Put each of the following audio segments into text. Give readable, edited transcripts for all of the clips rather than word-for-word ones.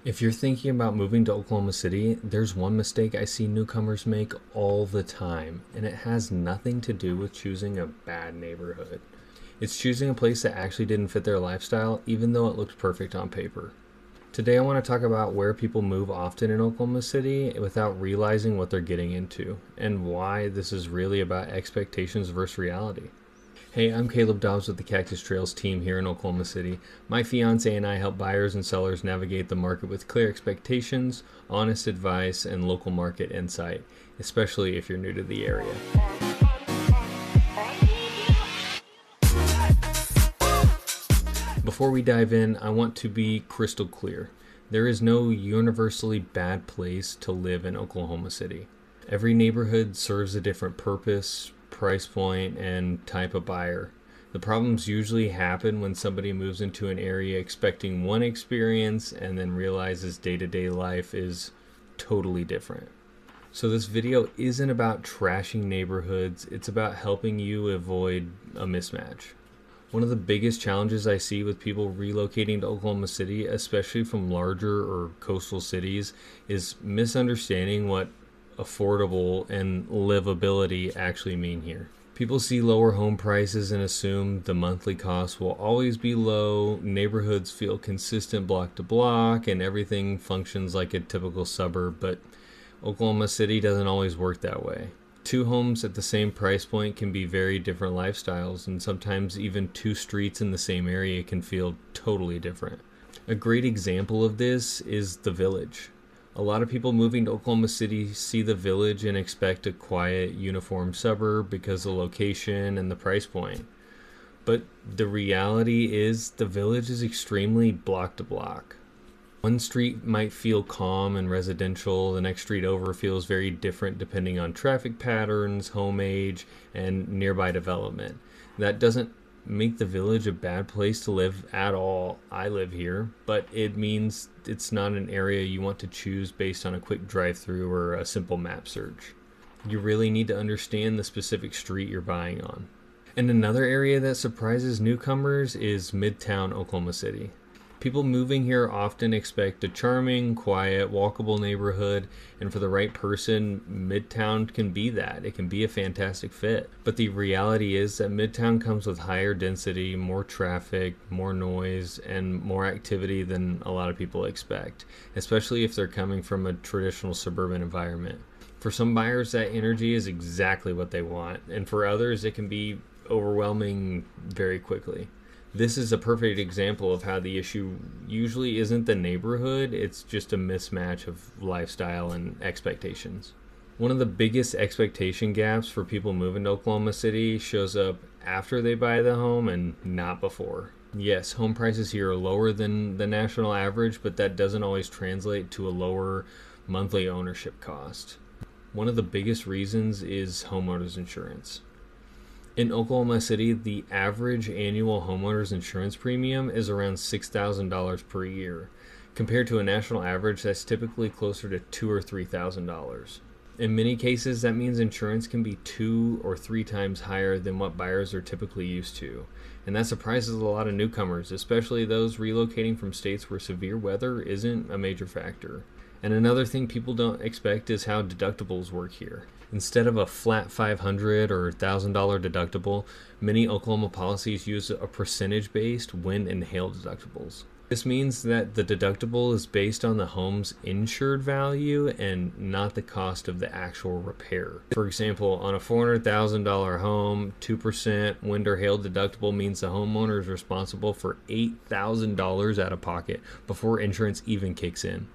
If you're thinking about moving to Oklahoma City, there's one mistake I see newcomers make all the time, and it has nothing to do with choosing a bad neighborhood. It's choosing a place that actually didn't fit their lifestyle, even though it looks perfect on paper. Today, I want to talk about where people move often in Oklahoma City without realizing what they're getting into, and why this is really about expectations versus reality. Hey, I'm Caleb Dobbs with the Cactus Trails team here in Oklahoma City. My fiance and I help buyers and sellers navigate the market with clear expectations, honest advice, and local market insight, especially if you're new to the area. Before we dive in, I want to be crystal clear. There is no universally bad place to live in Oklahoma City. Every neighborhood serves a different purpose, price point, and type of buyer. The problems usually happen when somebody moves into an area expecting one experience and then realizes day-to-day life is totally different. So this video isn't about trashing neighborhoods, it's about helping you avoid a mismatch. One of the biggest challenges I see with people relocating to Oklahoma City, especially from larger or coastal cities, is misunderstanding what affordable and livability actually mean here. People see lower home prices and assume the monthly costs will always be low, neighborhoods feel consistent block to block, and everything functions like a typical suburb, but Oklahoma City doesn't always work that way. Two homes at the same price point can be very different lifestyles, and sometimes even two streets in the same area can feel totally different. A great example of this is the Village. A lot of people moving to Oklahoma City see the Village and expect a quiet, uniform suburb because of the location and the price point. But the reality is the Village is extremely block to block. One street might feel calm and residential, the next street over feels very different depending on traffic patterns, home age, and nearby development. That doesn't make the Village a bad place to live at all. I live here, but it means it's not an area you want to choose based on a quick drive-through or a simple map search. You really need to understand the specific street you're buying on. And another area that surprises newcomers is Midtown Oklahoma City. People moving here often expect a charming, quiet, walkable neighborhood, and for the right person, Midtown can be that. It can be a fantastic fit. But the reality is that Midtown comes with higher density, more traffic, more noise, and more activity than a lot of people expect, especially if they're coming from a traditional suburban environment. For some buyers, that energy is exactly what they want, and for others, it can be overwhelming very quickly. This is a perfect example of how the issue usually isn't the neighborhood, it's just a mismatch of lifestyle and expectations. One of the biggest expectation gaps for people moving to Oklahoma City shows up after they buy the home and not before. Yes, home prices here are lower than the national average, but that doesn't always translate to a lower monthly ownership cost. One of the biggest reasons is homeowners insurance. In Oklahoma City, the average annual homeowner's insurance premium is around $6,000 per year, compared to a national average that's typically closer to $2,000 or $3,000. In many cases, that means insurance can be 2 or 3 times higher than what buyers are typically used to, and that surprises a lot of newcomers, especially those relocating from states where severe weather isn't a major factor. And another thing people don't expect is how deductibles work here. Instead of a flat $500 or $1,000 deductible, many Oklahoma policies use a percentage-based wind and hail deductibles. This means that the deductible is based on the home's insured value and not the cost of the actual repair. For example, on a $400,000 home, 2% wind or hail deductible means the homeowner is responsible for $8,000 out of pocket before insurance even kicks in.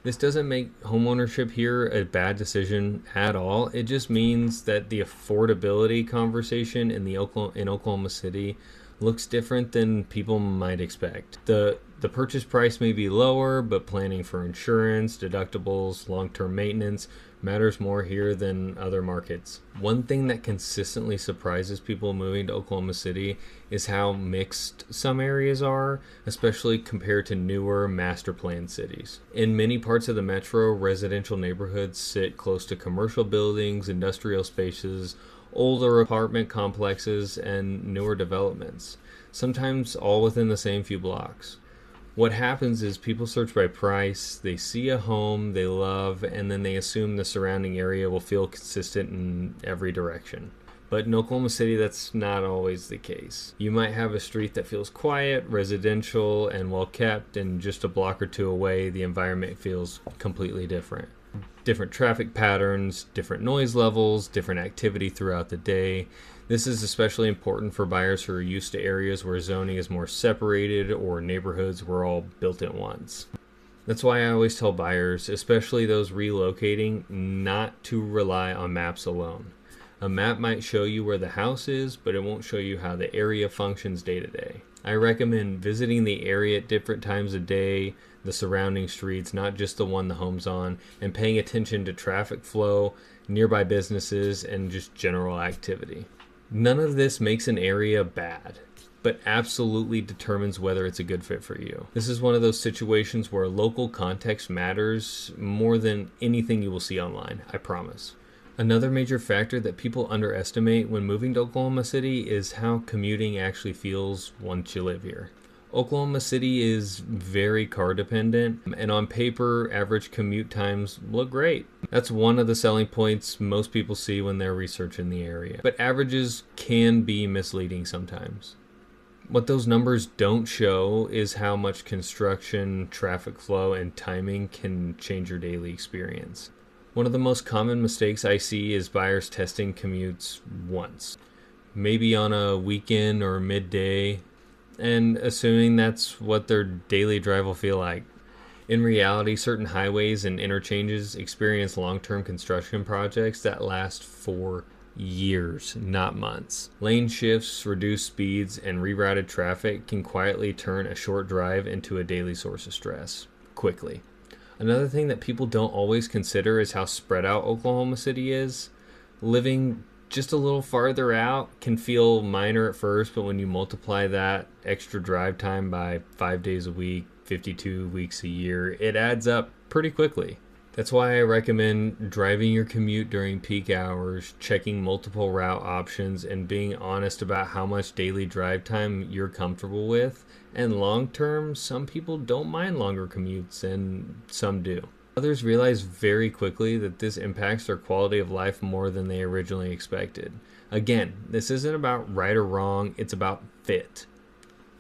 This doesn't make homeownership here a bad decision at all. It just means that the affordability conversation in Oklahoma City looks different than people might expect. The purchase price may be lower, but planning for insurance, deductibles, long-term maintenance matters more here than other markets. One thing that consistently surprises people moving to Oklahoma City is how mixed some areas are, especially compared to newer master plan cities. In many parts of the metro, residential neighborhoods sit close to commercial buildings, industrial spaces, older apartment complexes, and newer developments, sometimes all within the same few blocks. What happens is people search by price, they see a home they love, and then they assume the surrounding area will feel consistent in every direction. But in Oklahoma City, that's not always the case. You might have a street that feels quiet, residential, and well kept, and just a block or two away, the environment feels completely different. Different traffic patterns, different noise levels, different activity throughout the day. This is especially important for buyers who are used to areas where zoning is more separated or neighborhoods were all built at once. That's why I always tell buyers, especially those relocating, not to rely on maps alone. A map might show you where the house is, but it won't show you how the area functions day to day. I recommend visiting the area at different times of day, the surrounding streets, not just the one the home's on, and paying attention to traffic flow, nearby businesses, and just general activity. None of this makes an area bad, but absolutely determines whether it's a good fit for you. This is one of those situations where local context matters more than anything you will see online, I promise. Another major factor that people underestimate when moving to Oklahoma City is how commuting actually feels once you live here. Oklahoma City is very car dependent, and on paper, average commute times look great. That's one of the selling points most people see when they're researching the area. But averages can be misleading sometimes. What those numbers don't show is how much construction, traffic flow, and timing can change your daily experience. One of the most common mistakes I see is buyers testing commutes once, maybe on a weekend or midday, and assuming that's what their daily drive will feel like. In reality, certain highways and interchanges experience long-term construction projects that last for years, not months. Lane shifts, reduced speeds, and rerouted traffic can quietly turn a short drive into a daily source of stress quickly. Another thing that people don't always consider is how spread out Oklahoma City is. Living just a little farther out can feel minor at first, but when you multiply that extra drive time by 5 days a week, 52 weeks a year, it adds up pretty quickly. That's why I recommend driving your commute during peak hours, checking multiple route options, and being honest about how much daily drive time you're comfortable with. And long term, some people don't mind longer commutes and some do. Others realize very quickly that this impacts their quality of life more than they originally expected. Again, this isn't about right or wrong, it's about fit.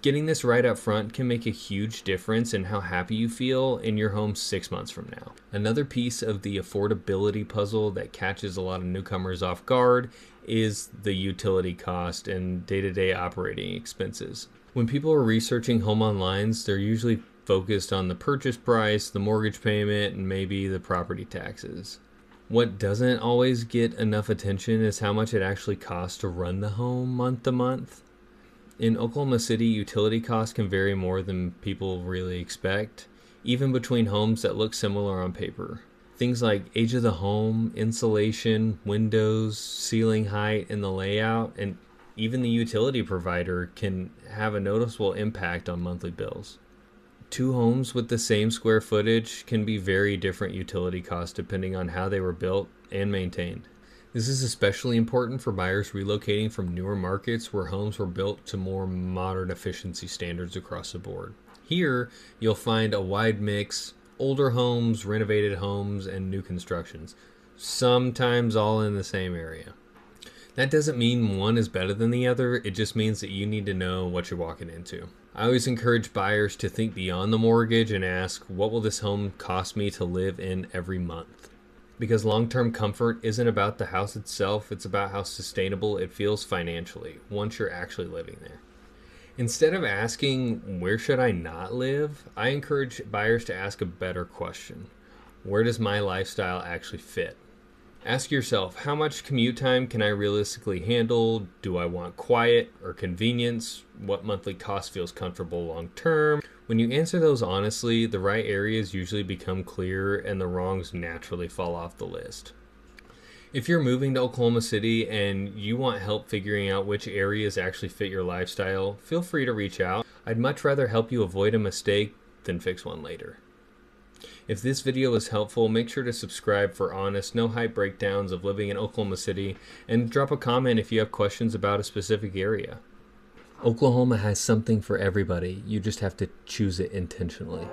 Getting this right up front can make a huge difference in how happy you feel in your home 6 months from now. Another piece of the affordability puzzle that catches a lot of newcomers off guard is the utility cost and day-to-day operating expenses. When people are researching home online, they're usually focused on the purchase price, the mortgage payment, and maybe the property taxes. What doesn't always get enough attention is how much it actually costs to run the home month to month. In Oklahoma City, utility costs can vary more than people really expect, even between homes that look similar on paper. Things like age of the home, insulation, windows, ceiling height, and the layout, and even the utility provider can have a noticeable impact on monthly bills. Two homes with the same square footage can be very different utility costs depending on how they were built and maintained. This is especially important for buyers relocating from newer markets where homes were built to more modern efficiency standards across the board. Here, you'll find a wide mix, older homes, renovated homes, and new constructions, sometimes all in the same area. That doesn't mean one is better than the other, it just means that you need to know what you're walking into. I always encourage buyers to think beyond the mortgage and ask, what will this home cost me to live in every month? Because long-term comfort isn't about the house itself, it's about how sustainable it feels financially once you're actually living there. Instead of asking, where should I not live? I encourage buyers to ask a better question. Where does my lifestyle actually fit? Ask yourself, how much commute time can I realistically handle? Do I want quiet or convenience? What monthly cost feels comfortable long term? When you answer those honestly, the right areas usually become clear and the wrongs naturally fall off the list. If you're moving to Oklahoma City and you want help figuring out which areas actually fit your lifestyle, feel free to reach out. I'd much rather help you avoid a mistake than fix one later. If this video was helpful, make sure to subscribe for honest, no hype breakdowns of living in Oklahoma City, and drop a comment if you have questions about a specific area. Oklahoma has something for everybody. You just have to choose it intentionally.